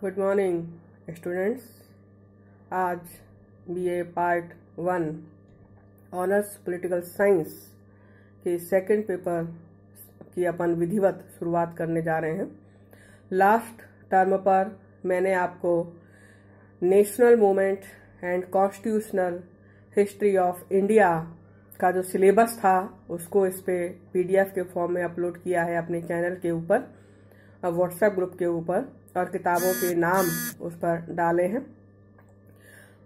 Good morning students. आज BA part 1 honours political science के second paper की अपन विधिवत शुरुआत करने जा रहे हैं। लास्ट टर्म पर मैंने आपको national movement and constitutional history of India का जो सिलेबस था उसको इस पे पीडीएफ के फॉर्म में अपलोड किया है अपने चैनल के ऊपर, व्हाट्सएप ग्रुप के ऊपर, और किताबों के नाम उस पर डाले हैं।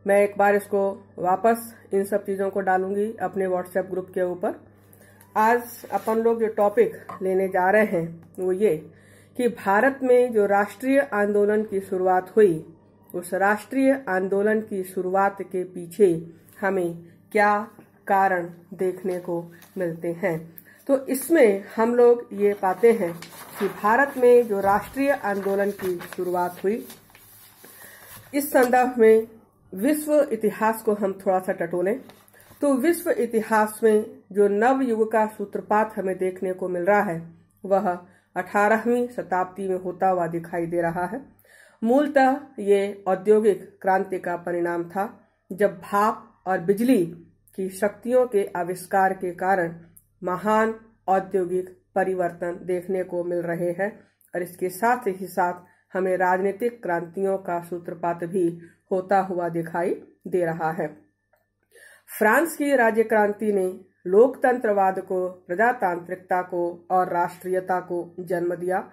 मैं एक बार इसको वापस इन सब चीज़ों को डालूंगी अपने व्हाट्सएप ग्रुप के ऊपर। आज अपन लोग जो टॉपिक लेने जा रहे हैं वो ये कि भारत में जो राष्ट्रीय आंदोलन की शुरुआत हुई, उस राष्ट्रीय आंदोलन की शुरुआत के पीछे हमें क्या कारण देखने को मिलते हैं। तो इसमें हम लोग ये पाते हैं कि भारत में जो राष्ट्रीय आंदोलन की शुरुआत हुई, इस संदर्भ में विश्व इतिहास को हम थोड़ा सा टटोलें तो विश्व इतिहास में जो नव युग का सूत्रपात हमें देखने को मिल रहा है वह 18वीं शताब्दी में होता हुआ दिखाई दे रहा है। मूलतः ये औद्योगिक क्रांति का परिणाम था, जब भाप और बिजली की शक्तियों के आविष्कार के कारण महान औद्योगिक परिवर्तन देखने को मिल रहे हैं, और इसके साथ ही साथ हमें राजनीतिक क्रांतियों का सूत्रपात भी होता हुआ दिखाई दे रहा है। फ्रांस की राज्य क्रांति ने लोकतंत्रवाद को, प्रजातांत्रिकता को और राष्ट्रीयता को जन्म दिया,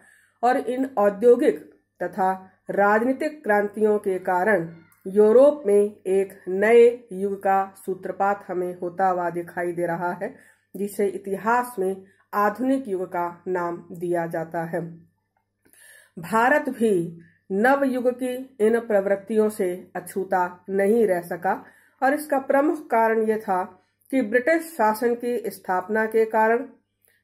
और इन औद्योगिक तथा राजनीतिक क्रांतियों के कारण यूरोप में एक नए युग का सूत्रपात हमें होता हुआ दिखाई दे रहा है, जिसे इतिहास में आधुनिक युग का नाम दिया जाता है। भारत भी नव युग की इन प्रवृत्तियों से अछूता नहीं रह सका, और इसका प्रमुख कारण यह था कि ब्रिटिश शासन की स्थापना के कारण,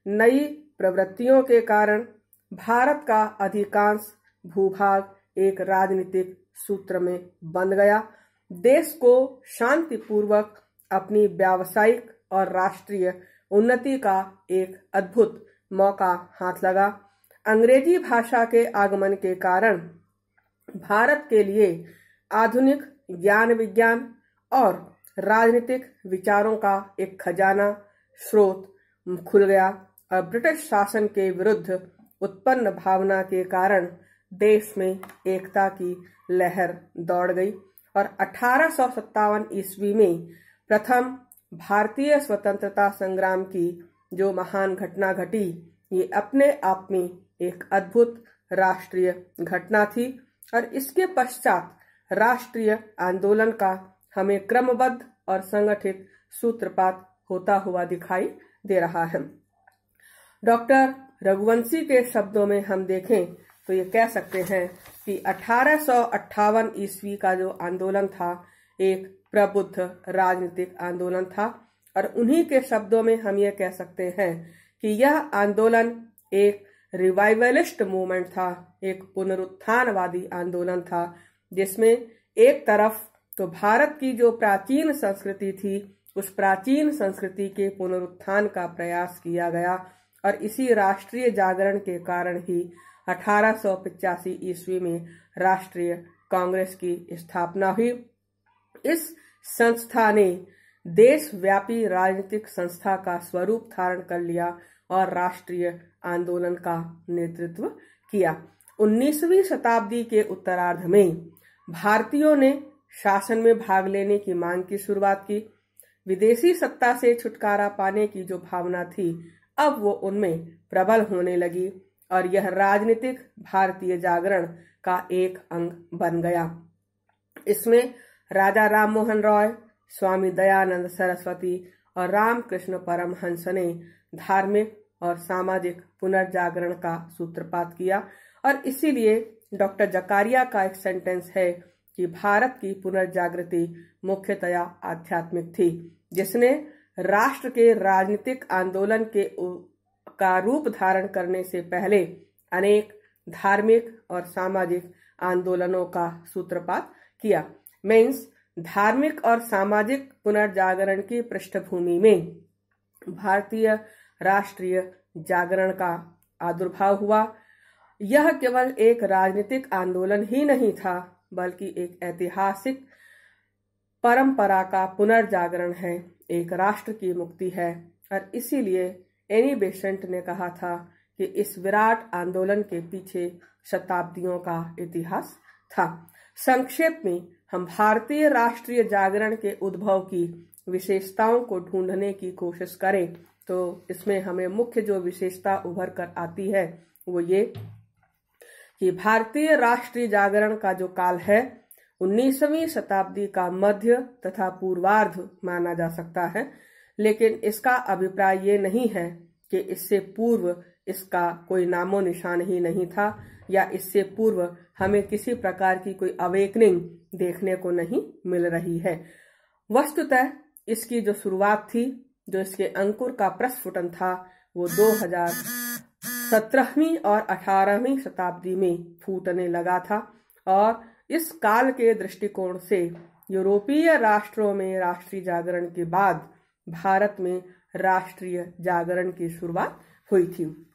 नई प्रवृत्तियों के कारण भारत का अधिकांश भूभाग एक राजनीतिक सूत्र में बंध गया। देश को शांतिपूर्वक अपनी व्यावसायिक और राष्ट्रीय उन्नति का एक अद्भुत मौका हाथ लगा। अंग्रेजी भाषा के आगमन के कारण भारत के लिए आधुनिक ज्ञान विज्ञान और राजनीतिक विचारों का एक खजाना स्रोत खुल गया, और ब्रिटिश शासन के विरुद्ध उत्पन्न भावना के कारण देश में एकता की लहर दौड़ गई, और 1857 ईस्वी में प्रथम भारतीय स्वतंत्रता संग्राम की जो महान घटना घटी, ये अपने आप में एक अद्भुत राष्ट्रीय घटना थी, और इसके पश्चात राष्ट्रीय आंदोलन का हमें क्रमबद्ध और संगठित सूत्रपात होता हुआ दिखाई दे रहा है। डॉक्टर रघुवंशी के शब्दों में हम देखें तो ये कह सकते हैं कि 1858 ईस्वी का जो आंदोलन था एक प्रबुद्ध राजनीतिक आंदोलन था, और उन्हीं के शब्दों में हम ये कह सकते हैं कि यह आंदोलन एक रिवाइवलिस्ट मूवमेंट था, एक पुनरुत्थानवादी आंदोलन था, जिसमें एक तरफ तो भारत की जो प्राचीन संस्कृति थी उस प्राचीन संस्कृति के पुनरुत्थान का प्रयास किया गया, और इसी राष्ट्रीय जागरण के कारण ही 1885 ईस्वी में राष्ट्रीय कांग्रेस की स्थापना हुई। इस संस्था ने देशव्यापी राजनीतिक संस्था का स्वरूप धारण कर लिया और राष्ट्रीय आंदोलन का नेतृत्व किया। 19वीं शताब्दी के उत्तरार्ध में भारतीयों ने शासन में भाग लेने की मांग की शुरुआत की। विदेशी सत्ता से छुटकारा पाने की जो भावना थी अब वो उनमें प्रबल होने लगी, और यह राजनीतिक भारतीय जागरण का एक अंग बन गया। इसमें राजा राममोहन रॉय, स्वामी दयानंद सरस्वती और रामकृष्ण परमहंस ने धार्मिक और सामाजिक पुनर्जागरण का सूत्रपात किया, और इसीलिए डॉक्टर जकारिया का एक सेंटेंस है कि भारत की पुनर्जागृति मुख्यतया आध्यात्मिक थी, जिसने राष्ट्र के राजनीतिक आंदोलन का रूप धारण करने से पहले अनेक धार्मिक और सामाजिक आंदोलनों का सूत्रपात किया। मीन्स धार्मिक और सामाजिक पुनर्जागरण की पृष्ठभूमि में भारतीय राष्ट्रीय जागरण का आविर्भाव हुआ। यह केवल एक राजनीतिक आंदोलन ही नहीं था, बल्कि एक ऐतिहासिक परंपरा का पुनर्जागरण है, एक राष्ट्र की मुक्ति है। और इसीलिए एनी बेसेंट ने कहा था कि इस विराट आंदोलन के पीछे शताब्दियों का इतिहास था। संक्षेप में हम भारतीय राष्ट्रीय जागरण के उद्भव की विशेषताओं को ढूंढने की कोशिश करें तो इसमें हमें मुख्य जो विशेषता उभर कर आती है वो ये कि भारतीय राष्ट्रीय जागरण का जो काल है 19वीं शताब्दी का मध्य तथा पूर्वार्ध माना जा सकता है, लेकिन इसका अभिप्राय ये नहीं है कि इससे पूर्व इसका कोई नामो निशान ही नहीं था या इससे पूर्व हमें किसी प्रकार की कोई अवेकनिंग देखने को नहीं मिल रही है। वस्तुतः इसकी जो शुरुआत थी, जो इसके अंकुर का प्रस्फुटन था, वो 2017वीं और 18वीं शताब्दी में फूटने लगा था। और इस काल के दृष्टिकोण से यूरोपीय राष्ट्रों में राष्ट्रीय जागरण के बाद भारत में राष्ट्रीय जागरण की शुरुआत हुई थी।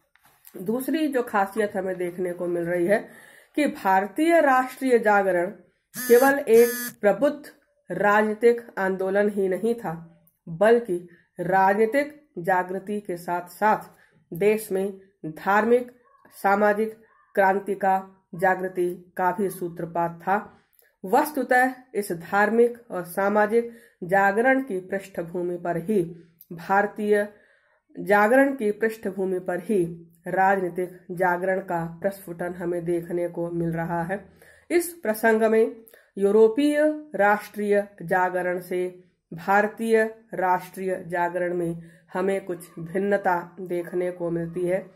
दूसरी जो खासियत हमें देखने को मिल रही है कि भारतीय राष्ट्रीय जागरण केवल एक प्रबुद्ध राजनीतिक आंदोलन ही नहीं था, बल्कि राजनीतिक जागृति के साथ साथ देश में धार्मिक सामाजिक क्रांति का जागृति का भी सूत्रपात था। वस्तुतः इस धार्मिक और सामाजिक जागरण की पृष्ठभूमि पर ही भारतीय जागरण की पृष्ठभूमि पर ही राजनीतिक जागरण का प्रस्फुटन हमें देखने को मिल रहा है। इस प्रसंग में यूरोपीय राष्ट्रीय जागरण से भारतीय राष्ट्रीय जागरण में हमें कुछ भिन्नता देखने को मिलती है।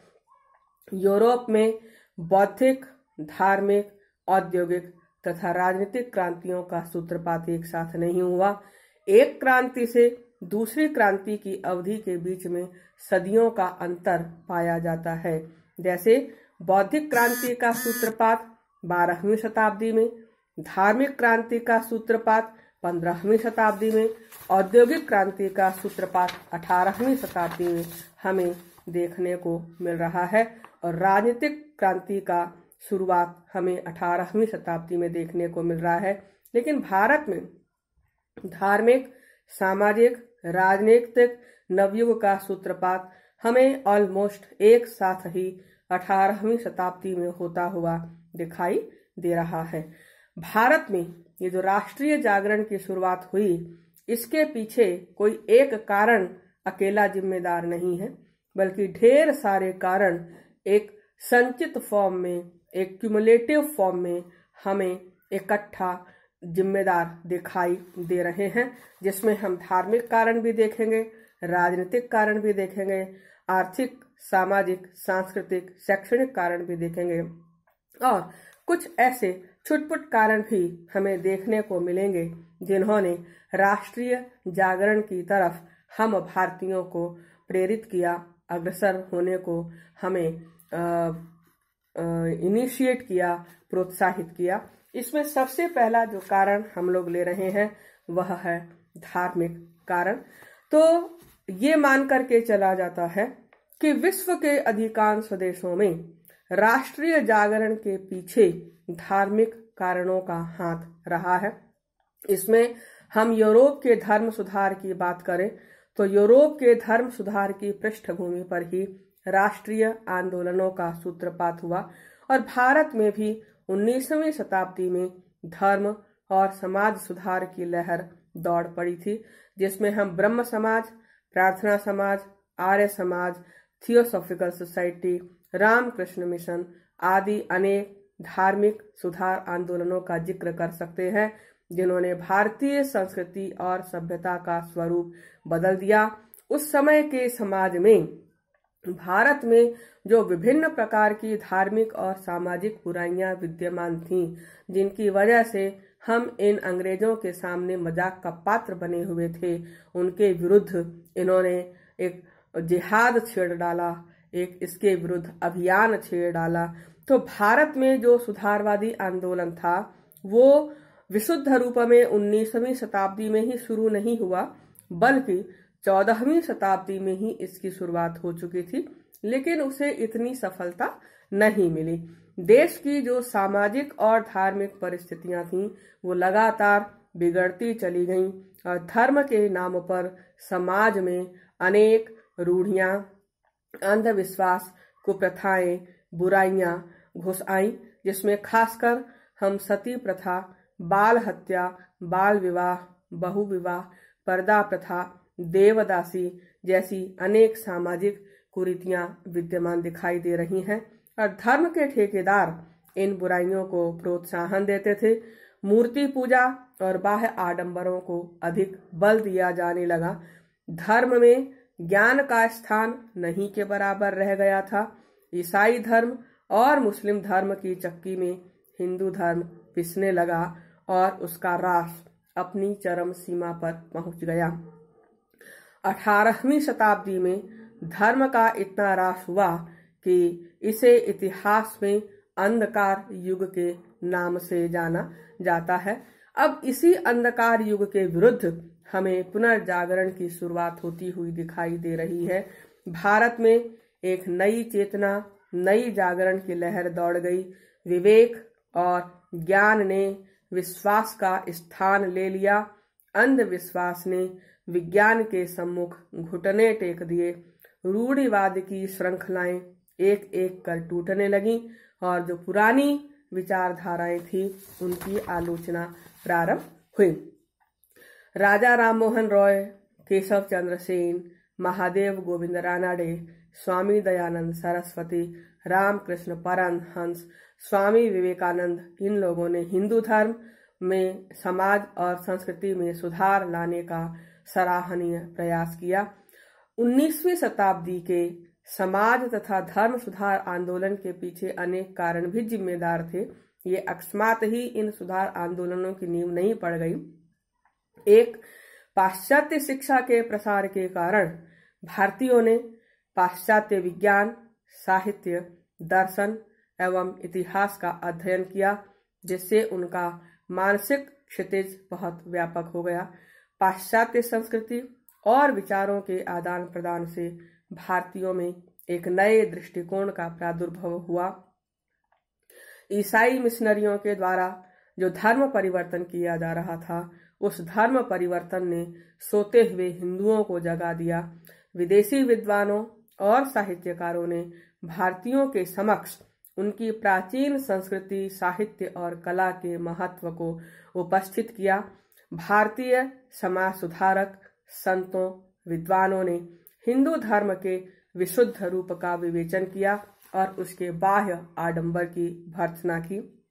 यूरोप में बौद्धिक, धार्मिक, औद्योगिक तथा राजनीतिक क्रांतियों का सूत्रपात एक साथ नहीं हुआ। एक क्रांति से दूसरी क्रांति की अवधि के बीच में सदियों का अंतर पाया जाता है। जैसे बौद्धिक क्रांति का सूत्रपात 12वीं शताब्दी में, धार्मिक क्रांति का सूत्रपात 15वीं शताब्दी में, औद्योगिक क्रांति का सूत्रपात 18वीं शताब्दी में हमें देखने को मिल रहा है और राजनीतिक क्रांति का शुरुआत हमें 18वीं शताब्दी में देखने को मिल रहा है। लेकिन भारत में धार्मिक, सामाजिक, राजनीतिक नवयुग का सूत्रपात हमें ऑलमोस्ट एक साथ ही 18वीं शताब्दी में होता हुआ दिखाई दे रहा है। भारत में ये जो राष्ट्रीय जागरण की शुरुआत हुई, इसके पीछे कोई एक कारण अकेला जिम्मेदार नहीं है, बल्कि ढेर सारे कारण एक संचित फॉर्म में, एक क्यूमुलेटिव फॉर्म में हमें इकट्ठा जिम्मेदार दिखाई दे रहे हैं, जिसमें हम धार्मिक कारण भी देखेंगे, राजनीतिक कारण भी देखेंगे, आर्थिक, सामाजिक, सांस्कृतिक, शैक्षणिक कारण भी देखेंगे और कुछ ऐसे छुटपुट कारण भी हमें देखने को मिलेंगे जिन्होंने राष्ट्रीय जागरण की तरफ हम भारतीयों को प्रेरित किया, अग्रसर होने को हमें इनिशिएट किया, प्रोत्साहित किया। इसमें सबसे पहला जो कारण हम लोग ले रहे हैं वह है धार्मिक कारण। तो ये मान करके चला जाता है कि विश्व के अधिकांश देशों में राष्ट्रीय जागरण के पीछे धार्मिक कारणों का हाथ रहा है। इसमें हम यूरोप के धर्म सुधार की बात करें तो यूरोप के धर्म सुधार की पृष्ठभूमि पर ही राष्ट्रीय आंदोलनों का सूत्रपात हुआ और भारत में भी 19वीं शताब्दी में धर्म और समाज सुधार की लहर दौड़ पड़ी थी, जिसमें हम ब्रह्म समाज, प्रार्थना समाज, Arya Samaj, theosophical society, Ramakrishna mission आदि अनेक धार्मिक सुधार आंदोलनों का जिक्र कर सकते हैं, जिन्होंने भारतीय संस्कृति और सभ्यता का स्वरूप बदल दिया। उस समय के समाज में भारत में जो विभिन्न प्रकार की धार्मिक और सामाजिक बुराइयां विद्यमान थीं, जिनकी वजह से हम इन अंग्रेजों के सामने मजाक का पात्र बने हुए थे, उनके विरुद्ध इन्होंने एक जिहाद छेड़ डाला, एक इसके विरुद्ध अभियान छेड़ डाला। तो भारत में जो सुधारवादी आंदोलन था वो विशुद्ध रूप में 19वीं शताब्दी में ही शुरू नहीं हुआ, बल्कि 14वीं शताब्दी में ही इसकी शुरुआत हो चुकी थी, लेकिन उसे इतनी सफलता नहीं मिली। देश की जो सामाजिक और धार्मिक परिस्थितियां थीं वो लगातार बिगड़ती चली गईं और धर्म के नाम पर समाज में अनेक रूढ़ियां, अंधविश्वास, कुप्रथाएं, बुराइयां घुस आईं, जिसमें खासकर हम सती प्रथा, बाल हत्या, बाल विवाह, बहु विवाह, पर्दा प्रथा, देवदासी जैसी अनेक सामाजिक कुरीतियां विद्यमान दिखाई दे रही हैं और धर्म के ठेकेदार इन बुराइयों को प्रोत्साहन देते थे। मूर्ति पूजा और बाह्य आडंबरों को अधिक बल दिया जाने लगा। धर्म में ज्ञान का स्थान नहीं के बराबर रह गया था। ईसाई धर्म और मुस्लिम धर्म की चक्की में हिंदू धर्म पिसने लगा और उसका ह्रास अपनी चरम सीमा पर पहुंच गया। 18वीं शताब्दी में धर्म का इतना ह्रास हुआ कि इसे इतिहास में अंधकार युग के नाम से जाना जाता है। अब इसी अंधकार युग के विरुद्ध हमें पुनर्जागरण की शुरुआत होती हुई दिखाई दे रही है। भारत में एक नई चेतना, नई जागरण की लहर दौड़ गई। विवेक और ज्ञान ने विश्वास का स्थान ले लिया। अंधविश्वास ने विज्ञान के सम्मुख घुटने टेक दिए। रूढ़िवाद की श्रृंखलाएं एक एक कर टूटने लगीं और जो पुरानी विचारधाराएं थी उनकी आलोचना प्रारंभ हुई। राजा राममोहन रॉय, केशव चंद्र सेन, महादेव गोविंद रानडे, स्वामी दयानंद सरस्वती, रामकृष्ण परमहंस, स्वामी विवेकानंद, इन लोगों ने हिंदू धर्म में समाज और संस्कृति में सुधार लाने का सराहनीय प्रयास किया। 19वीं शताब्दी के समाज तथा धर्म सुधार आंदोलन के पीछे अनेक कारण भी जिम्मेदार थे। ये अकस्मात ही इन सुधार आंदोलनों की नींव नहीं पड़ गई। एक, पाश्चात्य शिक्षा के प्रसार के कारण भारतीयों ने पाश्चात्य विज्ञान, साहित्य, दर्शन एवं इतिहास का अध्ययन किया, जिससे उनका मानसिक क्षितिज बहुत व्यापक हो गया। पाश्चात्य संस्कृति और विचारों के आदान प्रदान से भारतीयों में एक नए दृष्टिकोण का प्रादुर्भाव हुआ। ईसाई मिशनरियों के द्वारा जो धर्म परिवर्तन किया जा रहा था, उस धर्म परिवर्तन ने सोते हुए हिंदुओं को जगा दिया। विदेशी विद्वानों और साहित्यकारों ने भारतीयों के समक्ष उनकी प्राचीन संस्कृति, साहित्य और कला के महत्व को उपस्थित किया। भारतीय समाज सुधारक, संतों, विद्वानों ने हिंदू धर्म के विशुद्ध रूप का विवेचन किया और उसके बाह्य आडंबर की भर्त्सना की।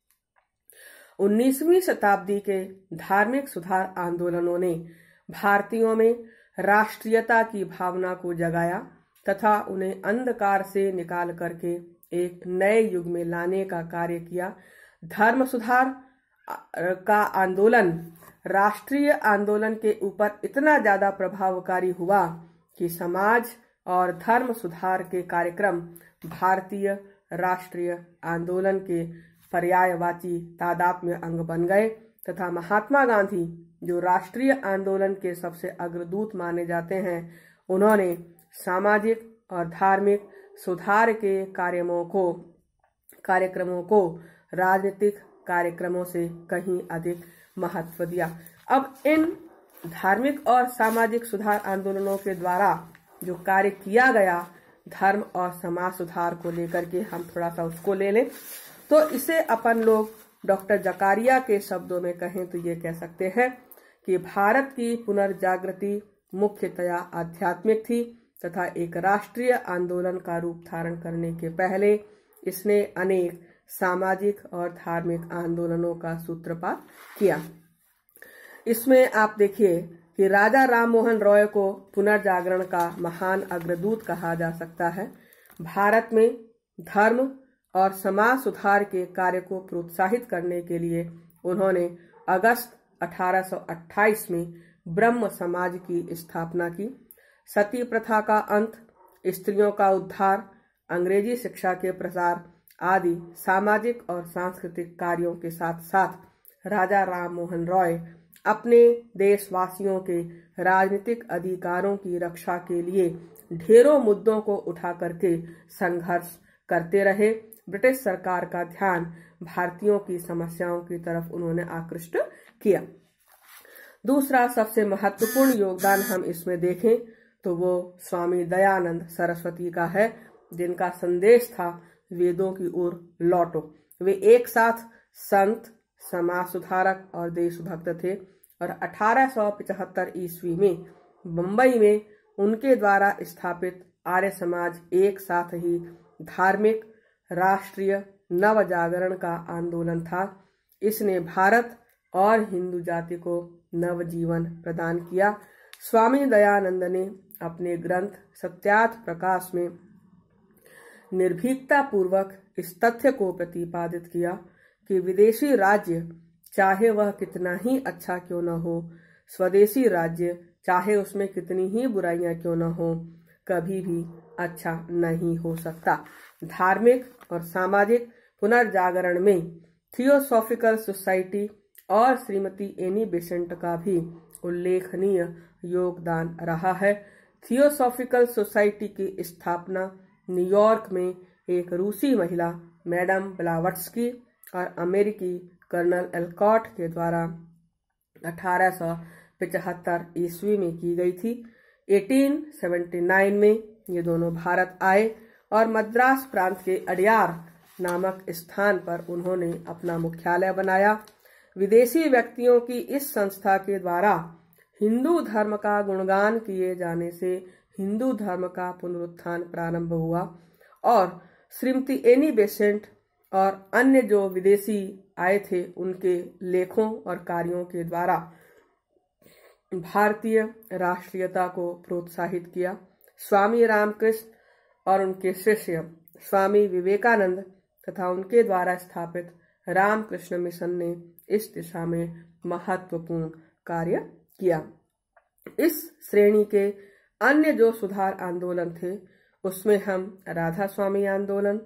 19वीं शताब्दी के धार्मिक सुधार आंदोलनों ने भारतीयों में राष्ट्रीयता की भावना को जगाया तथा उन्हें अंधकार से निकाल करके एक नए युग में लाने का कार्य किया। धर्म सुधार का आंदोलन राष्ट्रीय आंदोलन के ऊपर इतना ज्यादा प्रभावकारी हुआ कि समाज और धर्म सुधार के कार्यक्रम भारतीय राष्ट्रीय आंदोलन के पर्यायवाची तादात्म्य अंग बन गए तथा महात्मा गांधी, जो राष्ट्रीय आंदोलन के सबसे अग्रदूत माने जाते हैं, उन्होंने सामाजिक और धार्मिक सुधार के कार्यक्रमों को राजनीतिक कार्यक्रमों से कहीं अधिक महत्व दिया। अब इन धार्मिक और सामाजिक सुधार आंदोलनों के द्वारा जो कार्य किया गया धर्म और समाज सुधार को लेकर के, हम थोड़ा सा उसको ले लें तो इसे अपन लोग डॉक्टर जकारिया के शब्दों में कहें तो ये कह सकते हैं कि भारत की पुनर्जागृति मुख्यतया आध्यात्मिक थी तथा एक राष्ट्रीय आंदोलन का रूप धारण करने के पहले इसने अनेक सामाजिक और धार्मिक आंदोलनों का सूत्रपात किया। इसमें आप देखिए कि राजा राममोहन रॉय को पुनर्जागरण का महान अग्रदूत कहा जा सकता है। भारत में धर्म और समाज सुधार के कार्य को प्रोत्साहित करने के लिए उन्होंने अगस्त 1828 में ब्रह्म समाज की स्थापना की। सती प्रथा का अंत, स्त्रियों का उद्धार, अंग्रेजी शिक्षा के प्रसार आदि सामाजिक और सांस्कृतिक कार्यों के साथ साथ राजा राममोहन रॉय अपने देशवासियों के राजनीतिक अधिकारों की रक्षा के लिए ढेरों मुद्दों को उठा करके संघर्ष करते रहे ब्रिटिश सरकार का ध्यान भारतीयों की समस्याओं की तरफ उन्होंने आकृष्ट किया। दूसरा सबसे महत्वपूर्ण योगदान हम इसमें देखें तो वो स्वामी दयानंद सरस्वती का है, जिनका संदेश था वेदों की ओर लौटो। वे एक साथ संत, समाज सुधारक और देशभक्त थे और 1875 ईस्वी में मुंबई में उनके द्वारा स्थापित आर्य समाज एक साथ ही धार्मिक राष्ट्रीय नव जागरण का आंदोलन था। इसने भारत और हिंदू जाति को नव जीवन प्रदान किया। स्वामी दयानंद ने अपने ग्रंथ सत्यार्थ प्रकाश में निर्भीकता पूर्वक इस तथ्य को प्रतिपादित किया कि विदेशी राज्य चाहे वह कितना ही अच्छा क्यों न हो, स्वदेशी राज्य चाहे उसमें कितनी ही बुराइयां क्यों न हो, कभी भी अच्छा नहीं हो सकता। धार्मिक और सामाजिक पुनर्जागरण में थियोसॉफिकल सोसाइटी और श्रीमती एनी बेसेंट का भी उल्लेखनीय योगदान रहा है। थियोसॉफिकल सोसाइटी की स्थापना न्यूयॉर्क में एक रूसी महिला मैडम ब्लावत्स्की और अमेरिकी कर्नल एल्कॉट के द्वारा 1875 ईस्वी में की गई थी। 1879 में ये दोनों भारत आए और मद्रास प्रांत के अडियार नामक स्थान पर उन्होंने अपना मुख्यालय बनाया। विदेशी व्यक्तियों की इस संस्था के द्वारा हिंदू धर्म का गुणगान किए जाने से हिंदू धर्म का पुनरुत्थान प्रारंभ हुआ और श्रीमती एनी बेसेंट और अन्य जो विदेशी आए थे उनके लेखों और कार्यों के द्वारा भारतीय राष्ट्रीयता को प्रोत्साहित किया। स्वामी रामकृष्ण और उनके शिष्य स्वामी विवेकानंद तथा उनके द्वारा स्थापित रामकृष्ण मिशन ने इस दिशा में महत्वपूर्ण कार्य किया। इस श्रेणी के अन्य जो सुधार आंदोलन थे उसमें हम राधा स्वामी आंदोलन,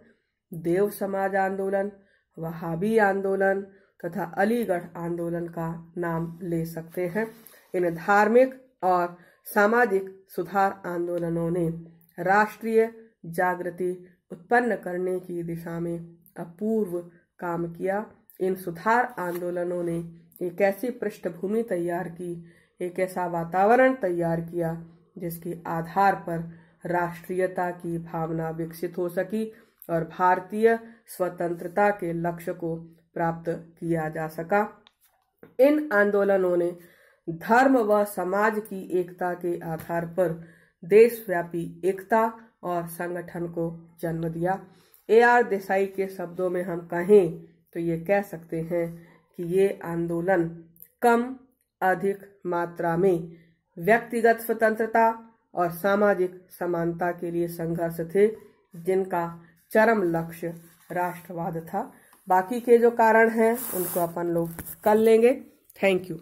देव समाज आंदोलन, वहाबी आंदोलन तथा अलीगढ़ आंदोलन का नाम ले सकते हैं। इन धार्मिक और सामाजिक सुधार आंदोलनों ने राष्ट्रीय जागृति उत्पन्न करने की दिशा में अपूर्व काम किया। इन सुधार आंदोलनों ने एक ऐसी पृष्ठभूमि तैयार की, एक ऐसा वातावरण तैयार किया जिसके आधार पर राष्ट्रीयता की भावना विकसित हो सकी और भारतीय स्वतंत्रता के लक्ष्य को प्राप्त किया जा सका। इन आंदोलनों ने धर्म व समाज की एकता के आधार पर देशव्यापी एकता और संगठन को जन्म दिया। A.R. देसाई के शब्दों में हम कहें तो ये कह सकते हैं कि ये आंदोलन कम अधिक मात्रा में व्यक्तिगत स्वतंत्रता और सामाजिक समानता के लिए संघर्ष थे, जिनका चरम लक्ष्य राष्ट्रवाद था। बाकी के जो कारण हैं उनको अपन लोग कर लेंगे। Thank you.